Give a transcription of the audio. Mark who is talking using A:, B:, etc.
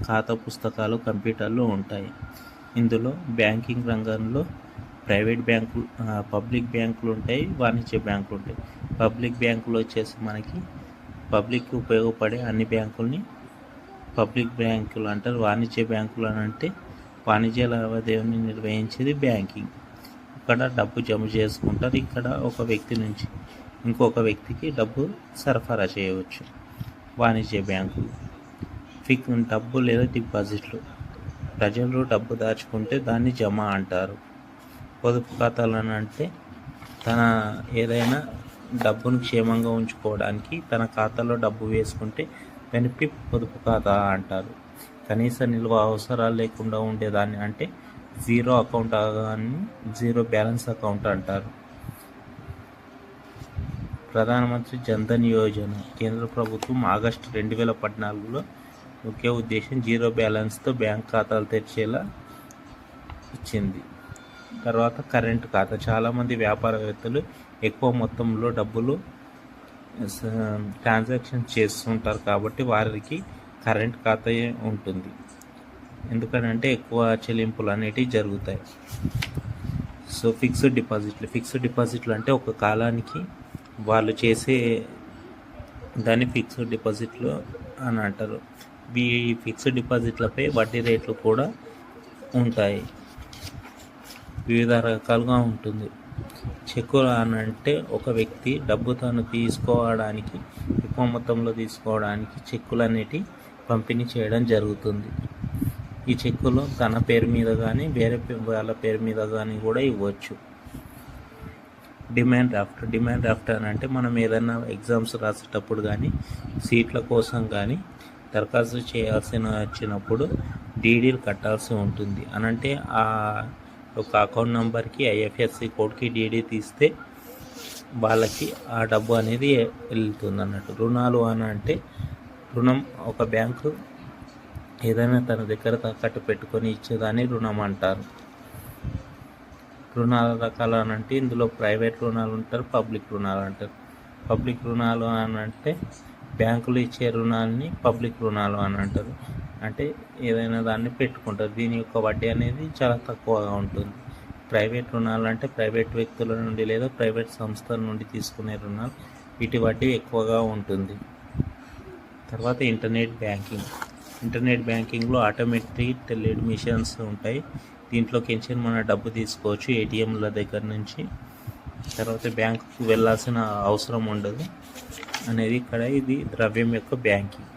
A: ఖాతా పుస్తకాలు, కంప్యూటర్లు ఉంటాయి. ఇందులో బ్యాంకింగ్ రంగంలో ప్రైవేట్ బ్యాంకులు, పబ్లిక్ బ్యాంకులు ఉంటాయి, వాణిజ్య బ్యాంకులు ఉంటాయి. పబ్లిక్ బ్యాంకులు వచ్చేసి మనకి పబ్లిక్కి ఉపయోగపడే అన్ని బ్యాంకుల్ని పబ్లిక్ బ్యాంకులు అంటారు. వాణిజ్య బ్యాంకులు అని అంటే వాణిజ్య లావాదేవీని నిర్వహించేది బ్యాంకింగ్. ఇక్కడ డబ్బు జమ చేసుకుంటారు. ఇక్కడ ఒక వ్యక్తి నుంచి ఇంకొక వ్యక్తికి డబ్బు సరఫరా చేయవచ్చు. వాణిజ్య బ్యాంకులు డబ్బు లేదా డిపాజిట్లు. ప్రజలు డబ్బు దాచుకుంటే దాన్ని జమ అంటారు. పొదుపు ఖాతాలు అని అంటే తన ఏదైనా డబ్బును క్షేమంగా ఉంచుకోవడానికి తన ఖాతాలో డబ్బు వేసుకుంటే దానికి పొదుపు ఖాతా అంటారు. కనీస నిల్వ అవసరాలు లేకుండా ఉండేదాన్ని అంటే జీరో అకౌంట్ కానీ జీరో బ్యాలెన్స్ అకౌంట్ అంటారు. ప్రధానమంత్రి జన్ధన్ యోజన కేంద్ర ప్రభుత్వం ఆగస్టు 2014లో ముఖ్య ఉద్దేశం జీరో బ్యాలెన్స్తో బ్యాంక్ ఖాతాలు తెరిచేలా ఇచ్చింది. తర్వాత కరెంట్ ఖాతా. చాలామంది వ్యాపారవేత్తలు ఎక్కువ మొత్తంలో డబ్బులు ట్రాన్సాక్షన్ చేస్తుంటారు కాబట్టి వారికి కరెంట్ ఖాతా ఉంటుంది. ఎందుకంటే ఎక్కువ చెల్లింపులు అనేటివి జరుగుతాయి. సో ఫిక్స్డ్ డిపాజిట్లు అంటే ఒక కాలానికి వాళ్ళు చేసే దాన్ని ఫిక్స్డ్ డిపాజిట్లు అని అంటారు. ఈ ఫిక్స్డ్ డిపాజిట్లపై వడ్డీ రేట్లు కూడా ఉంటాయి. వివిధ రకాలుగా ఉంటుంది. చెక్కులు అని అంటే ఒక వ్యక్తి డబ్బు తను తీసుకోవడానికి, ఎక్కువ మొత్తంలో తీసుకోవడానికి చెక్కులు అనేటివి పంపిణీ చేయడం జరుగుతుంది. ఈ చెక్కులు తన పేరు మీద కానీ వేరే వాళ్ళ పేరు మీద కానీ కూడా ఇవ్వచ్చు. డిమాండ్ డ్రాఫ్ట్ అని అంటే మనం ఏదైనా ఎగ్జామ్స్ రాసేటప్పుడు కానీ సీట్ల కోసం కానీ దరఖాస్తు చేయాల్సిన వచ్చినప్పుడు డీడీలు కట్టాల్సి ఉంటుంది. అనంటే ఆ ఒక అకౌంట్ నెంబర్కి ఐఎఫ్ఎస్సి కోడ్కి డీడీ తీస్తే వాళ్ళకి ఆ డబ్బు అనేది వెళ్తుంది అన్నట్టు. రుణాలు అని అంటే రుణం ఒక బ్యాంకు ఏదైనా తన దగ్గర తాకట్టు పెట్టుకొని ఇచ్చేదాన్ని రుణం అంటారు. రుణాల రకాలు అని అంటే ఇందులో ప్రైవేట్ రుణాలు ఉంటారు, పబ్లిక్ రుణాలు అంటారు. పబ్లిక్ రుణాలు అని అంటే బ్యాంకులు ఇచ్చే రుణాలని పబ్లిక్ రుణాలు అని అంటారు. అంటే ఏదైనా దాన్ని పెట్టుకుంటారు. దీని యొక్క వడ్డీ అనేది చాలా తక్కువగా ఉంటుంది. ప్రైవేట్ రుణాలు అంటే ప్రైవేట్ వ్యక్తుల నుండి లేదా ప్రైవేట్ సంస్థల నుండి తీసుకునే రుణాలు, వీటి వడ్డీ ఎక్కువగా ఉంటుంది. తర్వాత ఇంటర్నెట్ బ్యాంకింగ్లో ఆటోమేటిక్ టెల్లెడ్ మిషన్స్ ఉంటాయి. దీంట్లోకి మన డబ్బు తీసుకోవచ్చు ఏటీఎంల దగ్గర నుంచి. తర్వాత బ్యాంకుకు వెళ్ళాల్సిన అవసరం ఉండదు అనేది ఇక్కడ ఇది ద్రవ్యం యొక్క బ్యాంకింగ్.